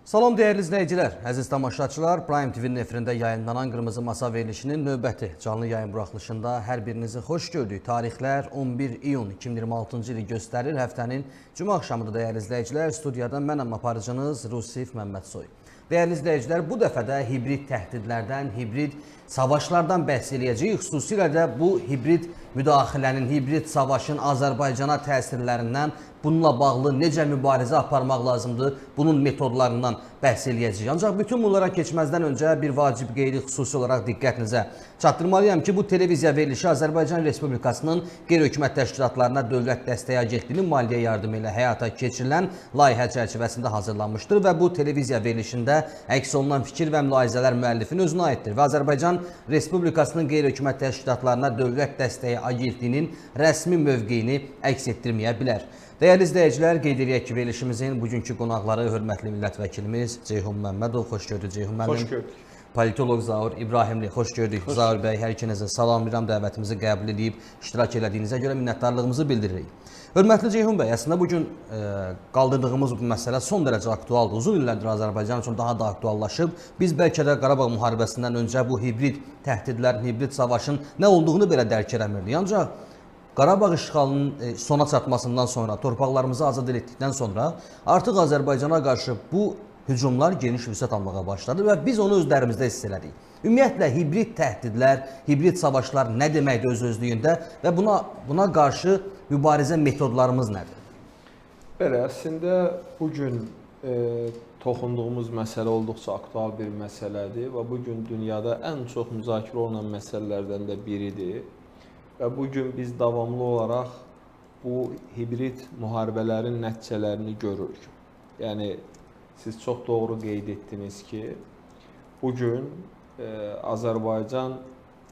Salam dəyərli izləyicilər, əziz tamaşaçılar, Prime TV-nin efirində yayınlanan Qırmızı Masa verilişinin növbəti canlı yayın buraxılışında hər birinizi xoş gördük. Tarixlər 11 iyun 2026-cı ili göstərir. Həftənin cümə axşamıdır dəyərli izləyicilər. Studiyada mənəm aparıcınız Rusif Məmmədsoy. Dəyərli izləyicilər, bu dəfə də hibrid təhdidlərdən, hibrid savaşlardan bəhs eləyəcəyik. Xüsusilə də bu hibrid müdaxilənin, hibrid savaşın Azərbaycana təsirlərindən, bununla bağlı necə mübarizə aparmaq lazımdır, bunun metodlarından bəhs eləyəcəyik. Ancaq bütün bunlara keçməzdən öncə bir vacib qeyri xüsusi olaraq diqqətinizə çatdırmalıyam ki, bu televiziya verilişi Azərbaycan Respublikasının qeyri-hökumət təşkilatlarına Dövlət Dəstəyi Agentliyinin maliyyə yardımı ilə həyata keçirilən layihə çərçivəsində hazırlanmışdır və bu televiziya verilişində əks olunan fikir və mülahizələr müəllifin özünə aiddir və Azərbaycan Respublikasının qeyri-hökumət təşkilatlarına Dövlət Dəstəyi Agentliyinin rəsmi mövqeyini əks etdirməyə bilər. Dəyərli izləyicilər, qeyd edək ki, verilişimizin bugünkü qonaqları hörmətli millət vəkilimiz Ceyhun Məmmədov. Xoş gördük Ceyhun müəllim. Xoş gördük. Politoloq Zaur İbrahimli. Xoş gördük. Zaur bəy, hər ikinizə salamlayıram, dəvətimizi qəbul edib iştirak elədiyinizə görə minnətdarlığımızı bildiririk. Hörmətli Ceyhun bəy, əslində bugün qaldırdığımız bu məsələ son dərəcə aktualdır. Uzun illərdir Azərbaycan üçün daha da aktuallaşıb. Biz bəlkə də Qarabağ müharibəsindən öncə bu hibrid təhdidlərin, hibrid savaşın nə olduğunu belə dərk eləmirdik. Ancaq Qarabağ işğalının sona çatmasından sonra, torpaqlarımızı azad etdikdən sonra artıq Azərbaycana qarşı bu hücumlar geniş vüsət almağa başladı və biz onu özlərimizdə hiss elədik. Ümumiyyətlə, hibrid təhdidlər, hibrid savaşlar nə deməkdir öz-özlüyündə və buna qarşı mübarizə metodlarımız nədir? Belə, əslində bugün toxunduğumuz məsələ olduqca aktual bir məsələdir və bugün dünyada ən çox müzakirə olunan məsələlərdən də biridir. Və bugün biz davamlı olaraq bu hibrid müharibələrin nəticələrini görürük. Yəni, siz çox doğru qeyd etdiniz ki, bugün Azərbaycan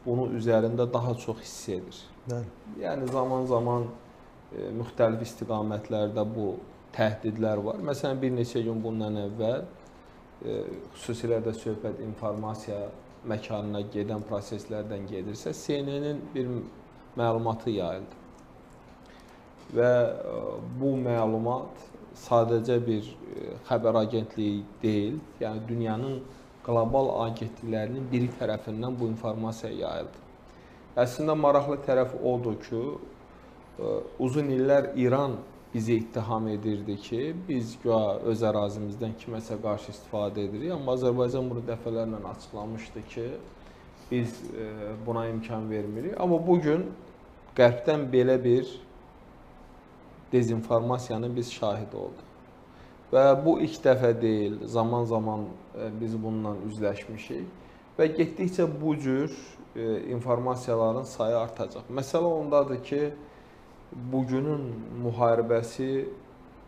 bunu üzərində daha çox hiss edir. Bəli. Yəni, zaman-zaman müxtəlif istiqamətlərdə bu təhdidlər var. Məsələn, bir neçə gün bundan əvvəl, xüsusilə də söhbət informasiya məkanına gedən proseslərdən gedirsə, CNN-in bir məlumatı yayıldı. Və bu məlumat sadəcə bir xəbər agentliyi deyil, yəni dünyanın qlobal agentliklərinin biri tərəfindən bu informasiya yayıldı. Əslində maraqlı tərəf odur ki, uzun illər İran bizi ittiham edirdi ki, biz öz ərazimizdən kiməsə qarşı istifadə edirik, amma Azərbaycan bunu dəfələrlə açıqlamışdı ki, biz buna imkan vermirik. Amma bugün Qərbdən belə bir dezinformasiyanın biz şahidi olduq. Və bu ilk dəfə deyil, zaman-zaman biz bununla üzləşmişik və getdikcə bu cür informasiyaların sayı artacaq. Məsələ ondadır ki, bugünün müharibəsi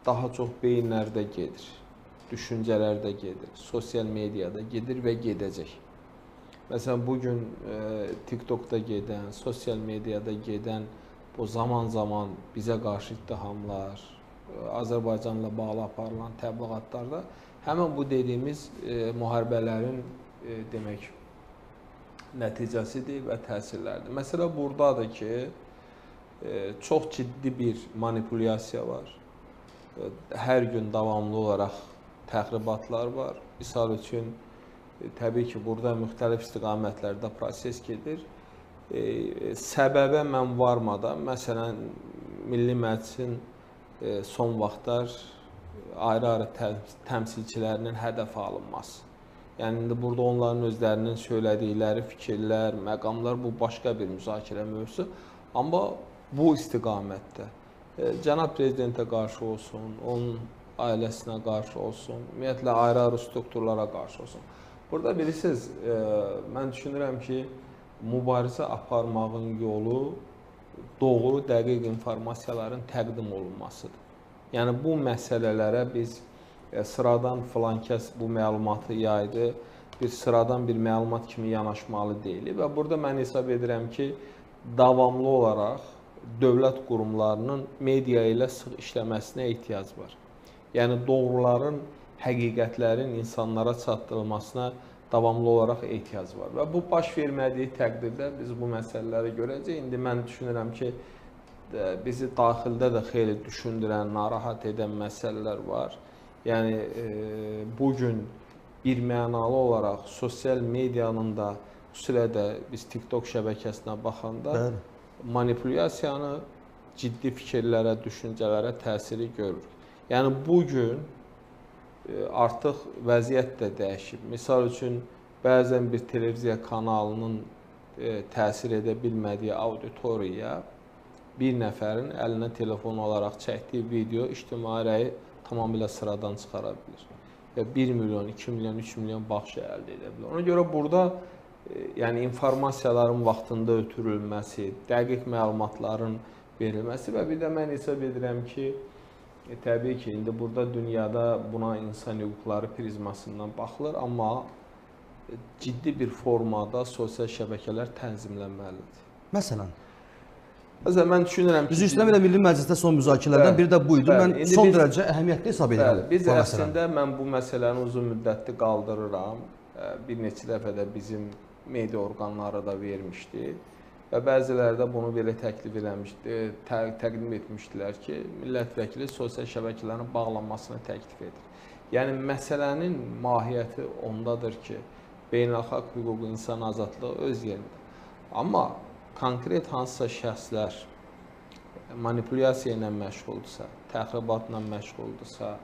daha çox beyinlərdə gedir, düşüncələrdə gedir, sosial mediada gedir və gedəcək. Məsələn, bugün TikTokda gedən, sosial mediada gedən bu zaman-zaman bizə qarşı ittihamlar, Azərbaycanla bağlı aparılan təbliğatlarda həmin bu dediyimiz müharibələrin demək nəticəsidir və təsirləridir. Məsələ buradadır ki, çox ciddi bir manipulyasiya var. Hər gün davamlı olaraq təxribatlar var. Misal üçün, təbii ki, burada müxtəlif istiqamətlərdə proses gedir. Səbəbə mən varmadan, məsələn, Milli Məclisin son vaxtlar ayrı-ayrı təmsilçilərinin hədəfə alınması. Yəni, indi burada onların özlərinin söylədikləri fikirlər, məqamlar, bu başqa bir müzakirə mövzusu. Amma bu istiqamətdə Cənab Prezidentə qarşı olsun, onun ailəsinə qarşı olsun, ümumiyyətlə ayrı-ayrı strukturlara qarşı olsun. Burada bilirsiniz, mən düşünürəm ki, mübarizə aparmağın yolu doğru, dəqiq informasiyaların təqdim olunmasıdır. Yəni, bu məsələlərə biz sıradan filan kəs bu məlumatı yaydı, bir sıradan bir məlumat kimi yanaşmalı deyilik və burada mən hesab edirəm ki, davamlı olaraq dövlət qurumlarının media ilə sıx işləməsinə ehtiyac var. Yəni, doğruların, həqiqətlərin insanlara çatdırılmasına davamlı olaraq ehtiyac var. Və bu baş vermədiyi təqdirdə biz bu məsələləri görəcəyik. İndi mən düşünürəm ki, bizi daxildə də xeyli düşündürən, narahat edən məsələlər var. Yəni bugün bir mənalı olaraq sosial medianın da, xüsusilə də biz TikTok şəbəkəsinə baxanda manipulyasiyanı ciddi fikirlərə, düşüncələrə təsiri görürük. Yəni bugün artıq vəziyyət də dəyişib. Misal üçün bəzən bir televiziya kanalının təsir edə bilmədiyi auditoriyaya bir nəfərin əlinə telefon olaraq çəkdiyi video ictimai rəyi tamamilə sıradan çıxara bilir. Və 1 milyon, 2 milyon, 3 milyon baxış əldə edə bilər. Ona görə burada yəni informasiyaların vaxtında ötürülməsi, dəqiq məlumatların verilməsi və bir də mən hesab edirəm ki, təbii ki, indi burada dünyada buna insan hüquqları prizmasından baxılır, amma ciddi bir formada sosial şəbəkələr tənzimlənməlidir. Məsələn? Məsələn, mən düşünürəm ki... Düzü istəmirəm, Milli Məclisdə son müzakirələrdən biri də bu idi. Mən son dərəcə əhəmiyyətli hesab edirəm. Biz əslində, mən bu məsələni uzun müddətli qaldırıram. Bir neçə dəfə də bizim media orqanları da vermişdi. Və bəziləri də bunu belə təklif eləmişdi, təqdim etmişdilər ki, millət vəkili sosial şəbəkələrin bağlanmasını təklif edir. Yəni, məsələnin mahiyyəti ondadır ki, beynəlxalq hüquq, insan azadlığı öz yerində. Amma konkret hansısa şəxslər manipulyasiya ilə məşğuldursa, təxribatla məşğuldursa,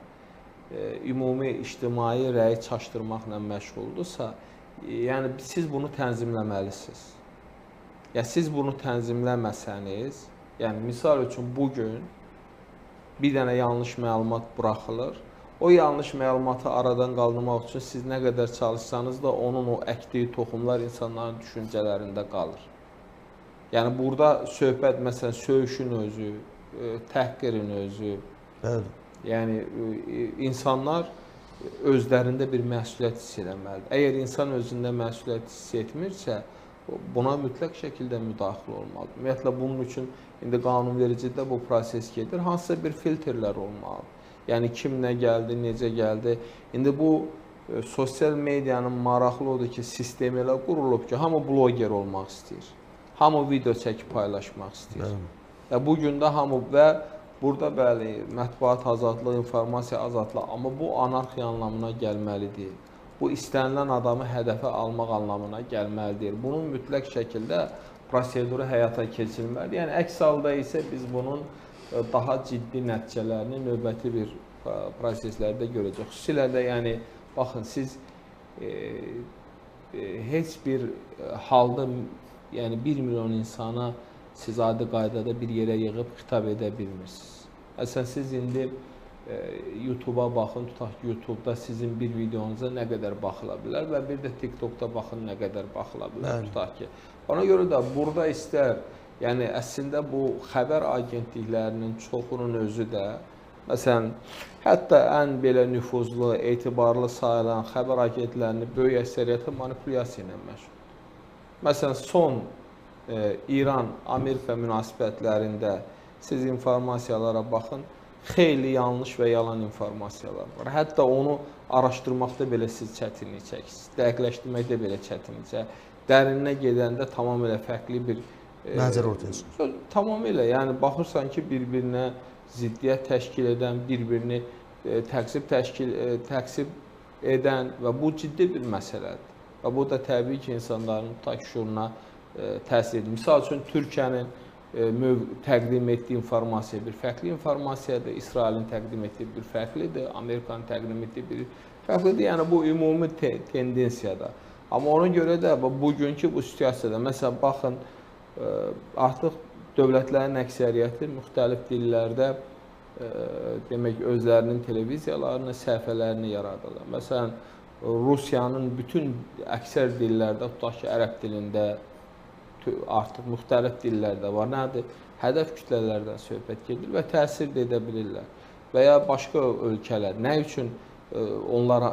ümumi ictimai rəyi çaşdırmaqla məşğuldursa, yəni siz bunu tənzimləməlisiniz. Yəni siz bunu tənzimləməsəniz, yəni misal üçün bugün bir dənə yanlış məlumat buraxılır, o yanlış məlumatı aradan qaldırmaq üçün siz nə qədər çalışsanız da onun o əkdiyi toxumlar insanların düşüncələrində qalır. Yəni burada söhbət məsələn söyüşün özü, təhqirin özü, yəni insanlar özlərində bir məsuliyyət hiss etməlidir. Əgər insan özündə məsuliyyət hiss etmirsə, buna mütləq şəkildə müdaxilə olmalıdır. Ümumiyyətlə bunun üçün indi qanunvericilikdə bu proses gedir. Hansısa bir filtrlər olmalıdır. Yəni kim nə gəldi, necə gəldi. İndi bu sosial medianın maraqlı odur ki, sistem elə qurulub ki, hamı bloger olmaq istəyir. Hamı video çəkib paylaşmaq istəyir. Və bugün də hamı və burada bəli, mətbuat azadlığı, informasiya azadlığı, amma bu anarxiya anlamına gəlməlidir. Bu istənilən adamı hədəfə almaq anlamına gəlməlidir. Bunun mütləq şəkildə proseduru həyata keçirilməlidir. Yəni əks halda isə biz bunun daha ciddi nəticələrini növbəti bir proseslərdə görəcək. Xüsusilə də yəni baxın siz heç bir halda yəni 1 milyon insana siz adi qaydada bir yerə yığıb xitab edə bilmirsiniz. Məsələn siz indi YouTube-a baxın, tutaq ki, YouTube-da sizin bir videonuza nə qədər baxıla bilər və bir də TikTok-da baxın nə qədər baxıla bilər, tutaq ki. Ona görə də burada istər, yəni əslində bu xəbər agentliklərinin çoxunun özü də, məsələn, hətta ən belə nüfuzlu, etibarlı sayılan xəbər agentlərinin böyük əksəriyyəti manipulyasiya ilə məşğuldur. Məsələn, son İran-Amerika münasibətlərində siz informasiyalara baxın, xeyli yanlış və yalan informasiyalar var. Hətta onu araşdırmaqda belə siz çətinlik çəkirsiniz, dəqiqləşdirməkdə belə çətinlik çəkirsiniz. Dərinə gedəndə tamamilə fərqli bir mənzərə ortaya çıxır. Tamamilə, yəni baxırsan ki, bir-birinə ziddiyyət təşkil edən, bir-birini təqsib edən və bu ciddi bir məsələdir. Və bu da təbii ki, insanların tutaq şuuruna təsir edir. Misal üçün, Türkiyənin təqdim etdiyi informasiya bir fərqli informasiyadır, İsrailin təqdim etdiyi bir fərqlidir, Amerikanın təqdim etdiyi bir fərqlidir. Yəni bu ümumi tendensiyadır. Amma ona görə də bugünkü bu situasiyada, məsələn, baxın, artıq dövlətlərin əksəriyyəti müxtəlif dillərdə demək özlərinin televiziyalarını, səhifələrini yaradırlar. Məsələn, Rusiyanın bütün əksər dillərdə, tutaq ki, ərəb dilində, artıq müxtəlif dillərdə var. Nədir? Hədəf kütlələrdən söhbət gedir və təsir də edə bilirlər. Və ya başqa ölkələr, nə üçün onlar,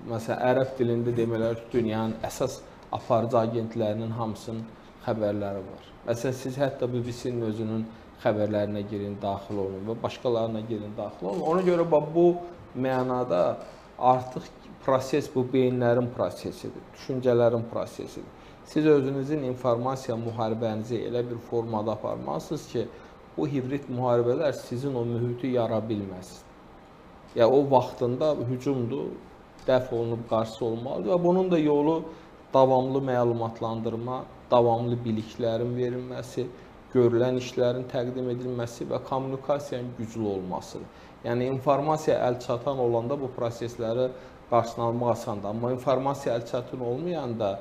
məsələn, ərəb dilində demələr ki, dünyanın əsas aparıcı agentlərinin hamısının xəbərləri var. Məsələn, siz hətta BBC-nin özünün xəbərlərinə girin, daxil olun və başqalarına girin, daxil olun. Ona görə bu mənada artıq proses bu beyinlərin prosesidir, düşüncələrin prosesidir. Siz özünüzün informasiya müharibənizi elə bir formada aparmalısınız ki, bu hibrid müharibələr sizin o mühiti yara bilməsin. Ya o vaxtında hücumdur, dəf olunub qarşısı olmalıdır və bunun da yolu davamlı məlumatlandırma, davamlı biliklərin verilməsi, görülən işlərin təqdim edilməsi və kommunikasiyanın güclü olmasıdır. Yəni informasiya əlçatan olanda bu prosesləri qarşısını almaq asandır. Amma informasiya əlçatan olmayanda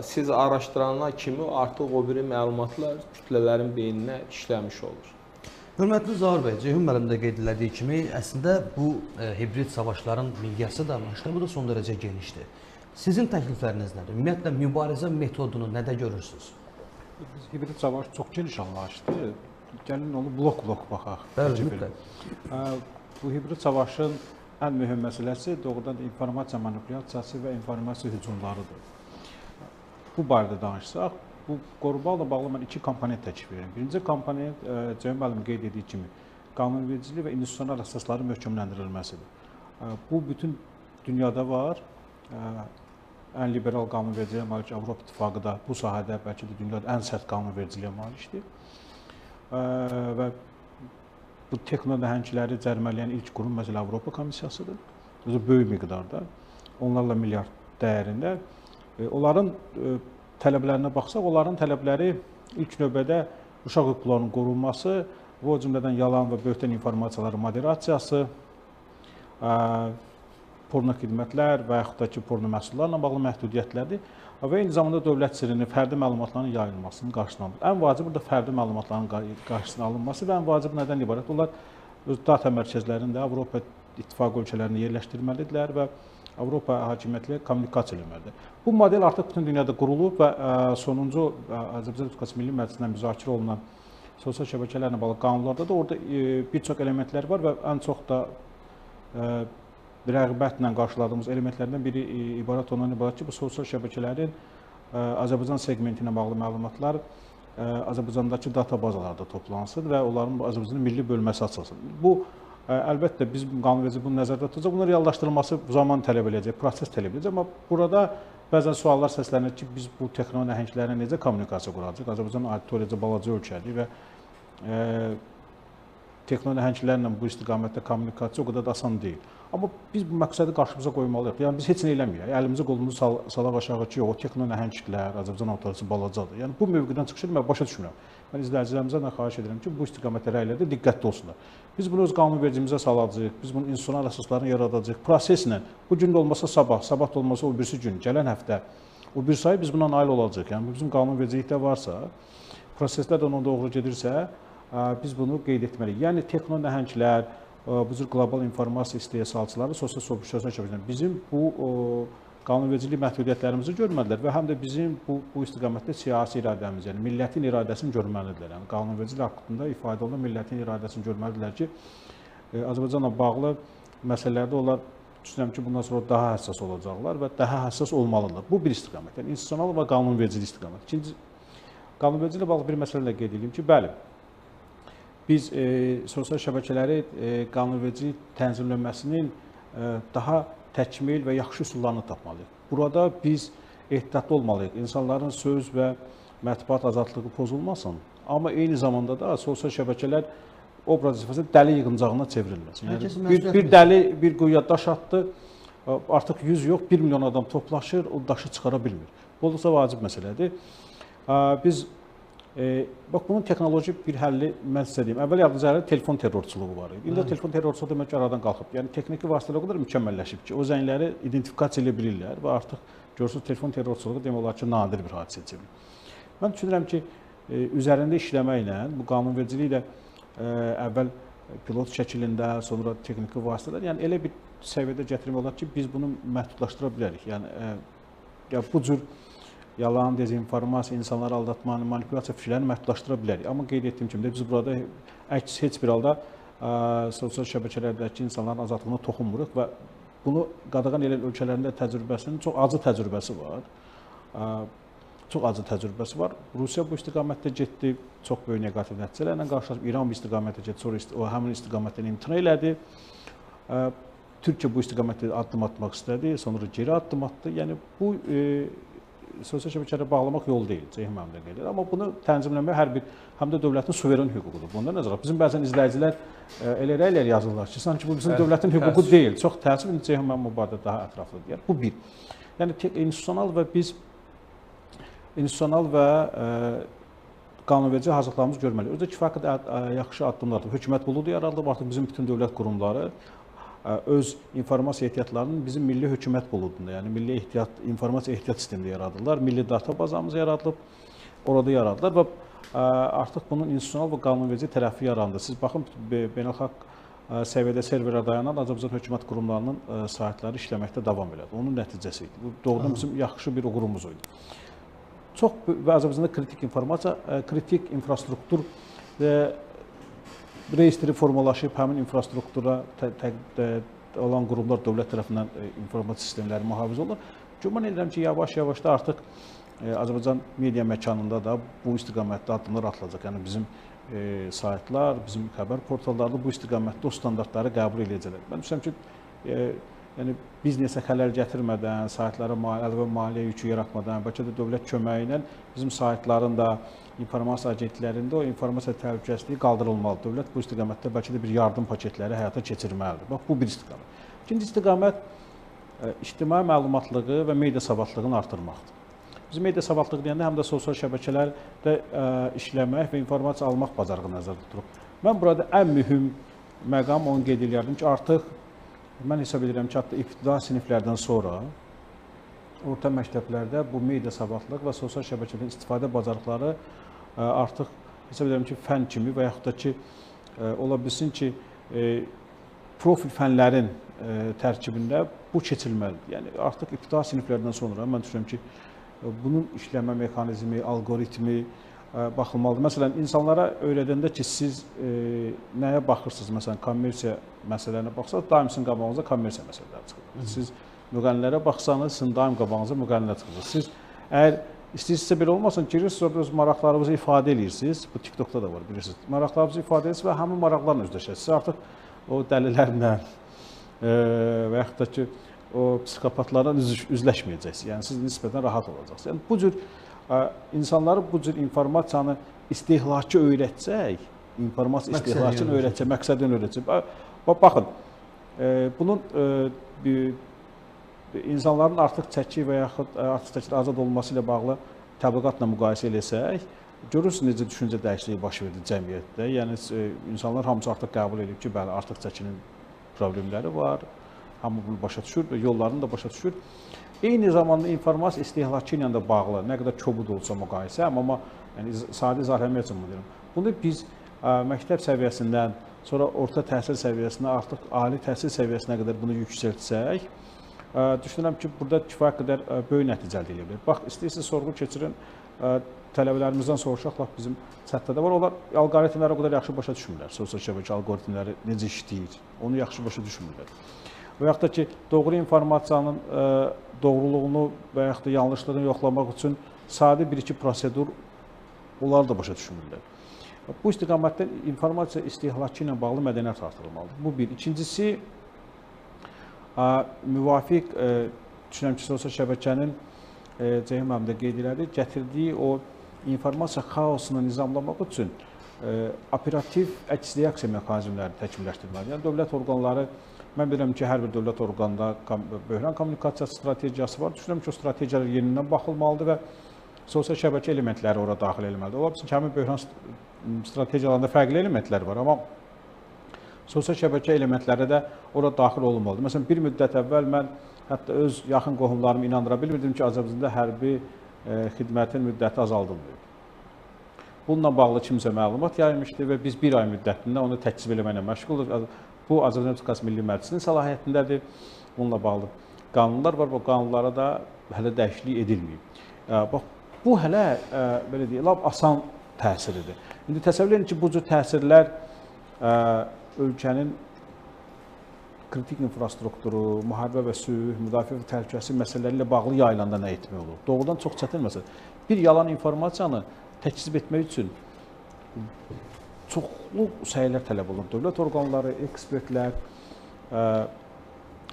siz araşdıranlar kimi artıq o biri məlumatlar kütlələrin beyninə işləmiş olur. Hörmətli Zaur bəy, Ceyhun müəllim də qeyd elədiyi kimi, əslində bu hibrid savaşların miqyası da, məşğəli da son dərəcə genişdir. Sizin təklifləriniz nədir? Ümumiyyətlə, mübarizə metodunu nədə görürsünüz? Hibrid savaş çox geniş anlayışdır. Gəlin onu blok-blok baxaq. Bəli, mütləq. Bu hibrid savaşın ən mühüm məsələsi doğrudan informasiya manipulyasiyası və informasiya hücumlarıdır. Bu barədə danışsaq, bu qorumaqla bağlı mən iki komponent təklif edirəm. Birinci komponent, Ceyhun müəllim qeyd etdiyi kimi, qanunvericilik və institusional əsasların möhkəmləndirilməsidir. Bu bütün dünyada var. Ən liberal qanunvericiliyə malik Avropa İttifaqı da bu sahədə bəlkə də dünyada ən sərt qanunvericiliyə malikdir. Və bu texnonəhəngləri cərimələyən ilk qurum məsələ Avropa Komissiyasıdır. Özü böyük miqdarda, onlarla milyard dəyərində. Onların tələblərinə baxsaq, onların tələbləri ilk növbədə uşaq hüquqlarının qorunması, və o cümlədən yalan və böhtən informasiyaların moderasiyası, porno xidmətlər və yaxud da ki, porno məhsullarla bağlı məhdudiyyətlərdir və eyni zamanda dövlət sirrinin, fərdi məlumatların yayılmasının qarşısını alınır. Ən vacib burada fərdi məlumatların qarşısının alınması və ən vacib nədən ibarət? Onlar öz data mərkəzlərində Avropa İttifaqı ölkələrində yerləşdirməlidirlər və Avropa hakimiyyətlə kommunikasiya eləməlidir. Bu model artıq bütün dünyada qurulub və sonuncu Azərbaycan Respublikası Milli Məclisindən müzakirə olunan sosial şəbəkələrlə bağlı qanunlarda da orada bir çox elementlər var və ən çox da rəğbətlə qarşıladığımız elementlərdən biri ondan ibarət ki, bu sosial şəbəkələrin Azərbaycan segmenti ilə bağlı məlumatlar Azərbaycandakı data bazalarda toplansın və onların Azərbaycanın milli bölməsi açılsın. Bu, əlbəttə, biz qanunverici bunu nəzərdə tutacaq, bunun reallaşdırılması zaman tələb edəcək, proses tələb edəcək, amma burada bəzən suallar səslənir ki, biz bu texnoloji nəhənglərlə necə kommunikasiya quracaq? Azərbaycan auditoriyacı balaca ölkədir və texnoloji nəhənglərlə bu istiqamətdə kommunikasiya o qədər də asan deyil. Amma biz bu məqsədi qarşımıza qoymalıyıq. Yəni biz heç nə eləmirik. Əlimizi qolumuzu salaq aşağı ki, o texnoloji nəhənglər, Azərbaycan auditoriyası balacadır. Yəni bu mövqedən çıxış mən başa düşmürəm. Mən izləyicilərimizdən də xahiş edirəm ki, bu istiqamətdə rəylərdə diqqətli olsunlar. Biz bunu öz qanunvericimizə salacağıq, biz bunun institusional əsaslarını yaradacağıq. Proseslə bu gün də olmasa sabah, sabah da olmasa o birisi gün, gələn həftə o bir sayı biz buna nail olacağıq. Yəni bizim qanunvericilikdə varsa, proseslər də ona doğru gedirsə, biz bunu qeyd etməliyik. Yəni texno nəhənglər, bu cür qlobal informasiya istehsalçıları sosial şəbəkələrdən bizim bu qanunvericilik məhdudiyyətlərimizi görməlilər və həm də bizim bu istiqamətdə siyasi iradəmiz, yəni millətin iradəsini görməlidirlər. Yəni qanunvericilik haqqında ifadə olunan millətin iradəsini görməlidirlər ki, Azərbaycanla bağlı məsələlərdə onlar düşünürəm ki, bundan sonra daha həssas olacaqlar və daha həssas olmalıdırlar. Bu bir istiqamət, yəni institusional və qanunvericilik istiqamət. İkinci, qanunvericiliklə bağlı bir məsələ ilə qeyd edeyim ki, bəli, biz sosial şəbəkələri qanunvericilik tənzimlənməsinin daha təkmil və yaxşı üsullarını tapmalıyıq. Burada biz ehtiyatlı olmalıyıq. İnsanların söz və mətbuat azadlığı pozulmasın. Amma eyni zamanda da sosial şəbəkələr obraz ifadəsində dəli yığıncağına çevrilməsin. Yəni, bir dəli bir quyuya daş atdı, artıq 100 yox, 1 milyon adam toplaşır, o daşı çıxara bilmir. Bu olduqca vacib məsələdir. Biz bax, bunun texnoloji bir həlli mən sizə deyim. Əvvəl yardımcı telefon terrorçuluğu var idi. İndi telefon terrorçuluğu demək ki, aradan qalxıb. Yəni, texniki vasitələr o qədər mükəmməlləşib ki, o zəngləri identifikasiya edə bilirlər və artıq görürsünüz, telefon terrorçuluğu demək olar ki, nadir bir hadisə çevrilir. Mən düşünürəm ki, üzərində işləməklə, bu qanunvericiliklə əvvəl pilot şəklində, sonra texniki vasitələr, yəni elə bir səviyyədə gətirmək olar ki, biz bunu məhdudlaşdıra bilərik. Yəni, bu cür yalan, dezinformasiya, insanları aldatma, manipulyasiya fikirlərini məhdudlaşdıra bilərik. Amma qeyd etdiyim kimi də biz burada əks heç bir halda sosial şəbəkələrdəki insanların azadlığına toxunmuruq və bunu qadağan edən ölkələrində təcrübəsinin çox acı təcrübəsi var. Çox acı təcrübəsi var. Rusiya bu istiqamətdə getdi, çox böyük neqativ nəticələrlə qarşılaşıb. İran bu istiqamətdə getdi, sonra o həmin istiqamətdən imtina elədi. Türkiyə bu istiqamətdə addım atmaq istədi, sonra geri addım atdı. Yəni bu sosial şəbəkələrə bağlamaq yol deyil, Ceyhun müəllim də qeyd edir. Amma bunu tənzimləmək hər bir həm də dövlətin suveren hüququdur. Bundan nəzərə bizim bəzən izləyicilər elə rəylər yazırlar ki, sanki bu bizim dövlətin hüququ deyil. Çox təəssüf, Ceyhun müəllim bu barədə daha ətraflı deyir. Bu bir. Yəni institusional və qanunverici hazırlıqlarımız görməliyik. Özü də kifayət yaxşı addımlardır. Hökumət buludu yaradılıb, artıq bizim bütün dövlət qurumları öz informasiya ehtiyatlarının bizim milli hökumət buludunda, yəni milli informasiya ehtiyat sistemində yaradırlar. Milli data bazamız yaradılıb, orada yaradılar və artıq bunun institusional və qanunverici tərəfi yarandı. Siz baxın, beynəlxalq səviyyədə serverə dayanan Azərbaycan hökumət qurumlarının saytları işləməkdə davam elədi. Onun nəticəsi idi. Bu doğrudan bizim yaxşı bir uğurumuz idi. Çox və Azərbaycanda kritik informasiya, kritik infrastruktur reyestri formalaşıb, həmin infrastruktura olan qurumlar dövlət tərəfindən informasiya sistemləri mühafizə olunur. Güman edirəm ki, yavaş-yavaş da artıq Azərbaycan media məkanında da bu istiqamətdə addımlar atılacaq. Yəni bizim saytlar, bizim xəbər portalları bu istiqamətdə o standartları qəbul edəcəklər. Mən düşünürəm ki, yəni biznesə xələl gətirmədən, saytlara əlavə maliyyə yükü yaratmadan, bəlkə də dövlət köməyi ilə bizim saytların da informasiya agentliklərində o informasiya təhlükəsizliyi qaldırılmalı. Dövlət bu istiqamətdə bəlkə də bir yardım paketləri həyata keçirməlidir. Bax, bu bir istiqamət. İkinci istiqamət ictimai məlumatlığı və media savadlılığını artırmaqdır. Biz media savadlılığı deyəndə həm də sosial şəbəkələrdə işləmək və informasiya almaq bacarığı nəzərdə tuturuq. Mən burada ən mühüm məqam onu qeyd edirdim ki, artıq mən hesab edirəm ki, hətta ibtidai siniflərdən sonra orta məktəblərdə bu media savadlılıq və sosial şəbəkədən istifadə bacarıqları artıq hesab edirəm ki, fən kimi və yaxud da ki, ola bilsin ki, profil fənlərin tərkibində bu keçilməlidir. Yəni, artıq ibtidai siniflərdən sonra mən düşünürəm ki, bunun işləmə mexanizmi, algoritmi baxılmalıdır. Məsələn, insanlara öyrədəndə ki, siz nəyə baxırsınız? Məsələn, kommersiya məsələlərinə baxsanız, daim sizin qabağınıza kommersiya məsələləri çıxır. Siz müğənnilərə baxsanız, sizin daim qabağınıza müğənnilər çıxır. Siz əgər istəyirsinizsə belə olmasın, girirsiniz, orada öz maraqlarınızı ifadə edirsiniz. Bu TikTokda da var, bilirsiniz. Maraqlarınızı ifadə edirsiniz və həmin maraqlarla üzləşəsiniz. Siz artıq o dəlilərlə və yaxud da ki, o psixopatlarla üzləşməyəcəksiniz. Yəni, siz nisbətən rahat olacaqsınız. Yəni, bu cür insanları bu cür informasiyanı istehlakçı öyrətsək, informasiya istehlakçını öyrətsək, məqsədini öyrətsək. Baxın, bunun insanların artıq çəki və yaxud artıq çəkidə azad olması ilə bağlı təbliğatla müqayisə eləsək, görürsünüz necə düşüncə dəyişikliyi baş verdi cəmiyyətdə. Yəni, insanlar hamısı artıq qəbul edib ki, bəli, artıq çəkinin problemləri var, hamı bunu başa düşür və yollarını da başa düşür. Eyni zamanda informasiya istehlakçı ilə də bağlı, nə qədər kobud olsa müqayisə, amma yəni, sadə izah etmək üçün bunu deyirəm. Bunu biz məktəb səviyyəsindən, sonra orta təhsil səviyyəsindən, artıq ali təhsil səviyyəsinə qədər bunu yüksəltsək, düşünürəm ki, burada kifayət qədər böyük nəticə əldə edə bilir. Bax, istəyirsiniz sorğu keçirin, tələbələrimizdən soruşaq, bizim çətdə var. Onlar alqoritmləri o qədər yaxşı başa düşmürlər. Sosial şəbəkə alqoritmləri necə işləyir, onu yaxşı başa düşmürlər. Və yaxud da ki, doğru informasiyanın doğruluğunu və yaxud da yanlışlığını yoxlamaq üçün sadə bir-iki prosedur onları da başa düşmürlər. Bu istiqamətdə informasiya istehlakı ilə bağlı mədəniyyət artırılmalıdır. Bu bir. İkincisi, müvafiq, düşünürəm ki, sosial şəbəkənin Ceyhun müəllim də qeyd elədi, gətirdiyi o informasiya xaosunu nizamlamaq üçün operativ əks-reaksiya mexanizmləri təkmilləşdirməlidir. Yəni, dövlət orqanları, mən bilirəm ki, hər bir dövlət orqanında böhran kommunikasiyası strategiyası var. Düşünürəm ki, o strategiyalar yenidən baxılmalıdır və sosial şəbəkə elementləri ora daxil edilməlidir. Ola bilsin ki, həmin böhran strategiyalarında fərqli elementlər var, amma sosial şəbəkə elementləri də ora daxil olunmalıdır. Məsələn, bir müddət əvvəl mən hətta öz yaxın qohumlarımı inandıra bilmirdim ki, Azərbaycanda hərbi xidmətin müddəti azaldılmıyor. Bununla bağlı kimsə məlumat yayılmışdı və biz bir ay müddətində onu təkzib eləməklə məşğuluq. Bu, Azərbaycan Respublikası Milli Məclisinin səlahiyyətindədir. Bununla bağlı qanunlar var və qanunlara da hələ dəyişiklik edilməyib. Bax, bu hələ, belə deyək, lap asan təsiridir. İndi təsəvvür edin ki, bu cür təsirlər ölkənin kritik infrastrukturu, müharibə və sülh, müdafiə və təhlükəsizlik məsələləri ilə bağlı yayılanda nə etmək olur? Doğrudan çox çətin məsələ. Bir yalan informasiyanı təkzib etmək üçün çoxlu səylər tələb olunur. Dövlət orqanları, ekspertlər,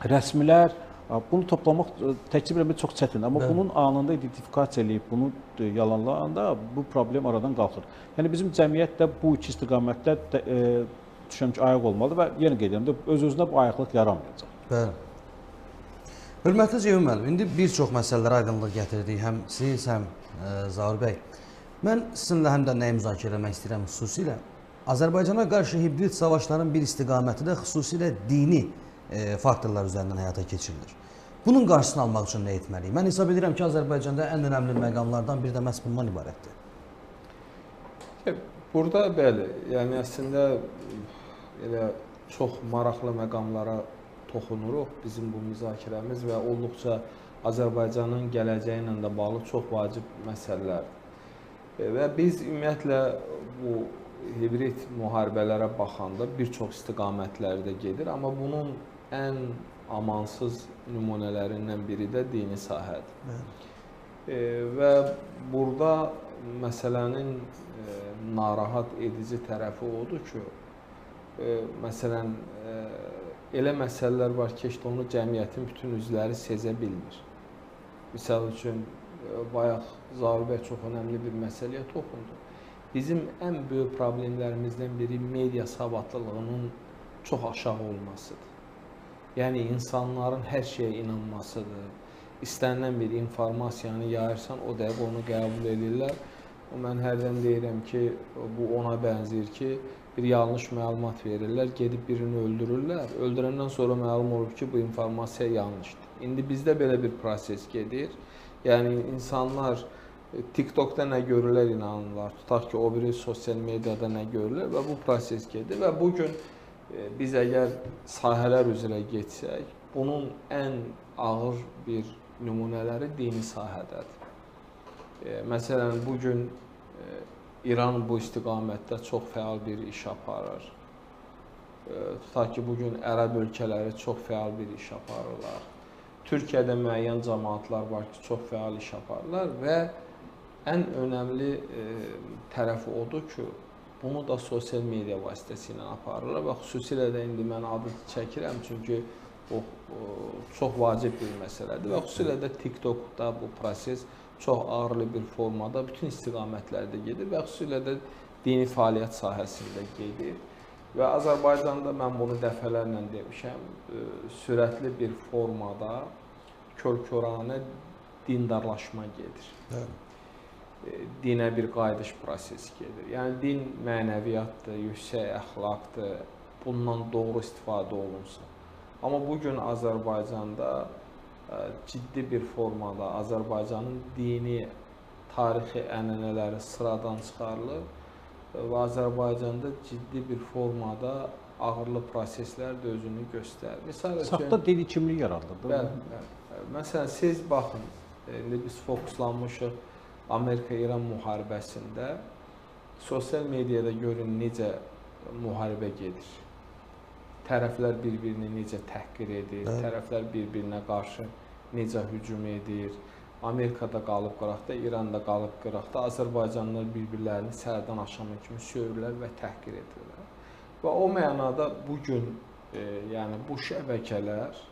rəsmilər Bunu toplamaq təkcə bir çox çətindir, amma bunun anında identifikasiya edib bunu yalanlayanda bu problem aradan qalxır. Yəni bizim cəmiyyət də bu iki istiqamətdə düşünürəm ki, ayıq olmalıdır və yenə qeyd edirəm də öz-özünə bu ayıqlıq yaranmayacaq. Bəli. Hörmətli Ceyhun müəllim, indi bir çox məsələlərə aydınlıq gətirdik, həm siz, həm Zaur bəy. Mən sizinlə həm də nəyi müzakirə etmək istəyirəm xüsusilə. Azərbaycana qarşı hibrid savaşların bir istiqaməti də xüsusilə dini faktorlar üzərindən həyata keçirilir. Bunun qarşısını almaq üçün nə etməliyik? Mən hesab edirəm ki, Azərbaycanda ən önəmli məqamlardan biri də məhz bundan ibarətdir. Burada bəli, yəni əslində elə çox maraqlı məqamlara toxunuruq bizim bu müzakirəmiz və olduqca Azərbaycanın gələcəyi ilə də bağlı çox vacib məsələlərdir. Və biz ümumiyyətlə bu hibrid müharibələrə baxanda bir çox istiqamətlərdə gedir, amma bunun ən amansız nümunələrindən biri də dini sahədir. Və burada məsələnin narahat edici tərəfi odur ki, məsələn, elə məsələlər var ki, işte onu cəmiyyətin bütün üzvləri sezə bilmir. Misal üçün, bayaq Zaur bəy çox önəmli bir məsələyə toxundu. Bizim ən böyük problemlərimizdən biri media savadlılığının çox aşağı olmasıdır. Yəni, insanların hər şeyə inanmasıdır. İstənilən bir informasiyanı yayırsan, o dəqiq onu qəbul edirlər. Mən hərdən deyirəm ki, bu ona bənzəyir ki, bir yanlış məlumat verirlər, gedib birini öldürürlər. Öldürəndən sonra məlum olur ki, bu informasiya yanlışdır. İndi bizdə belə bir proses gedir. Yəni, insanlar TikTokda nə görürlər, inanırlar. Tutaq ki, o biri sosial mediada nə görürlər və bu proses gedir. Və bugün biz əgər sahələr üzrə getsək, bunun ən ağır bir nümunələri dini sahədədir. Məsələn, bugün İran bu istiqamətdə çox fəal bir iş aparır. Tutaq ki, bugün ərəb ölkələri çox fəal bir iş aparırlar. Türkiyədə müəyyən cəmaatlar var ki, çox fəal iş aparırlar və ən önəmli tərəfi odur ki, bunu da sosial media vasitəsilə aparırlar və xüsusilə də indi mən adı çəkirəm, çünki o çox vacib bir məsələdir və xüsusilə də TikTokda bu proses çox ağırlı bir formada bütün istiqamətlərdə gedir və xüsusilə də dini fəaliyyət sahəsində gedir. Və Azərbaycanda mən bunu dəfələrlə demişəm, sürətli bir formada kör-köranə dindarlaşma gedir. Dinə bir qayıdış prosesi gedir. Yəni, din mənəviyyatdır, yüksək əxlaqdır, bundan doğru istifadə olunsa. Amma bugün Azərbaycanda ciddi bir formada Azərbaycanın dini, tarixi ənənələri sıradan çıxarılır və Azərbaycanda ciddi bir formada ağırlı proseslər də özünü göstərir. Saxta dini kimlik yaradılır. Bəli. Məsələn, siz baxın, indi biz fokuslanmışıq Amerika-İran müharibəsində. Sosial mediada görün necə müharibə gedir. Tərəflər bir-birini necə təhqir edir, tərəflər bir-birinə qarşı necə hücum edir. Amerikada qalıb qıraqda, İranda qalıb qıraqda, Azərbaycanlılar bir-birlərini sərdən aşama kimi söyürlər və təhqir edirlər. Və o mənada bugün yəni bu şəbəkələr